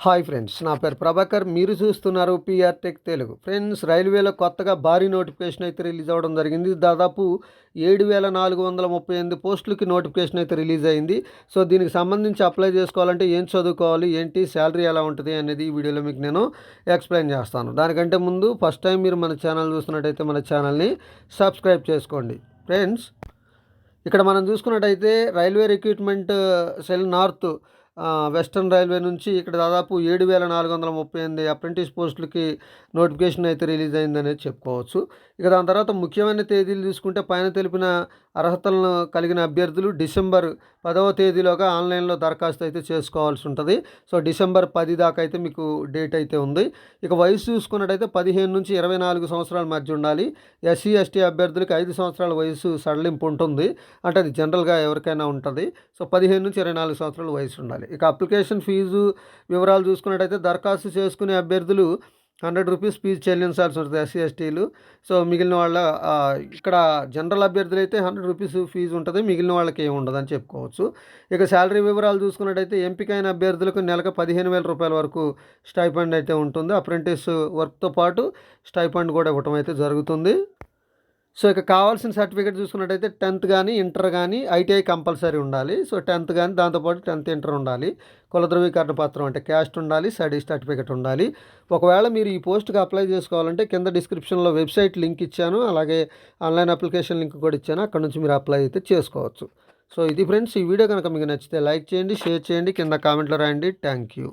Hi friends, నా పేరు ప్రభాకర్. మీరు చూస్తున్నారు పిఆర్ టెక్ తెలుగు. ఫ్రెండ్స్, రైల్వేలో కొత్తగా భారీ నోటిఫికేషన్ అయితే రిలీజ్ అవ్వడం జరిగింది. దాదాపు 7,438 పోస్టులకి నోటిఫికేషన్ అయితే రిలీజ్ అయింది. సో దీనికి సంబంధించి అప్లై చేసుకోవాలంటే ఏం చదువుకోవాలి, ఏంటి, శాలరీ ఎలా ఉంటుంది అనేది ఈ వీడియోలో మీకు నేను ఎక్స్ప్లెయిన్ చేస్తాను. దానికంటే ముందు ఫస్ట్ టైం మీరు మన ఛానల్ చూస్తున్నట్టయితే మన ఛానల్ని సబ్స్క్రైబ్ చేసుకోండి. ఫ్రెండ్స్, ఇక్కడ మనం చూసుకున్నట్టయితే railway recruitment cell north western railway నుంచి ఇక్కడ దాదాపు 7,438 అప్రెంటిస్ పోస్టులకి నోటిఫికేషన్ అయితే రిలీజ్ అయిందనేది చెప్పుకోవచ్చు. ఇక దాని తర్వాత ముఖ్యమైన తేదీలు చూసుకుంటే పైన తెలిపిన అర్హతలను కలిగిన అభ్యర్థులు డిసెంబర్ 10వ తేదీలోగా ఆన్లైన్లో దరఖాస్తు అయితే చేసుకోవాల్సి ఉంటుంది. సో డిసెంబర్ 10 దాకా అయితే మీకు డేట్ అయితే ఉంది. ఇక వయసు చూసుకున్నట్టయితే 15 నుంచి 24 సంవత్సరాల మధ్య ఉండాలి. ఎస్సీ ఎస్టీ అభ్యర్థులకి 5 సంవత్సరాల వయసు సడలింపు ఉంటుంది. అంటే అది జనరల్గా ఎవరికైనా ఉంటుంది. సో 15 నుంచి 24 సంవత్సరాల వయసు ఉండాలి. ఇక అప్లికేషన్ ఫీజు వివరాలు చూసుకున్నట్టయితే దరఖాస్తు చేసుకునే అభ్యర్థులు 100 రూపీస్ ఫీజు చెల్లించాల్సి ఉంటుంది ఎస్సీ ఎస్టీలు. సో మిగిలిన వాళ్ళ ఇక్కడ జనరల్ అభ్యర్థులు అయితే 100 రూపీస్ ఫీజు ఉంటుంది, మిగిలిన వాళ్ళకి ఏమి ఉండదని చెప్పుకోవచ్చు. ఇక శాలరీ వివరాలు చూసుకున్నట్టయితే ఎంపికైన అభ్యర్థులకు నెలకు 15,000 రూపాయల వరకు స్టైఫండ్ అయితే ఉంటుంది. అప్రెంటిస్ వర్క్తో పాటు స్టైఫండ్ కూడా ఇవ్వటం అయితే జరుగుతుంది. సో ఇక కావాల్సిన సర్టిఫికేట్ చూసుకున్నట్టయితే 10th కానీ ఇంటర్ కానీ ఐటీఐ కంపల్సరీ ఉండాలి. సో 10th కానీ దాంతోపాటు 10th ఇంటర్ ఉండాలి. కుల ధృవీకరణ పత్రం అంటే క్యాస్ట్ ఉండాలి, స్టడీ సర్టిఫికేట్ ఉండాలి. ఒకవేళ మీరు ఈ పోస్ట్కి అప్లై చేసుకోవాలంటే కింద డిస్క్రిప్షన్లో వెబ్సైట్ లింక్ ఇచ్చాను, అలాగే ఆన్లైన్ అప్లికేషన్ లింక్ కూడా ఇచ్చాను. అక్కడ నుంచి మీరు అప్లై అయితే చేసుకోవచ్చు. సో ఇది ఫ్రెండ్స్, ఈ వీడియో కనుక మీకు నచ్చితే లైక్ చేయండి, షేర్ చేయండి, కింద కామెంట్లో రాయండి. Thank you.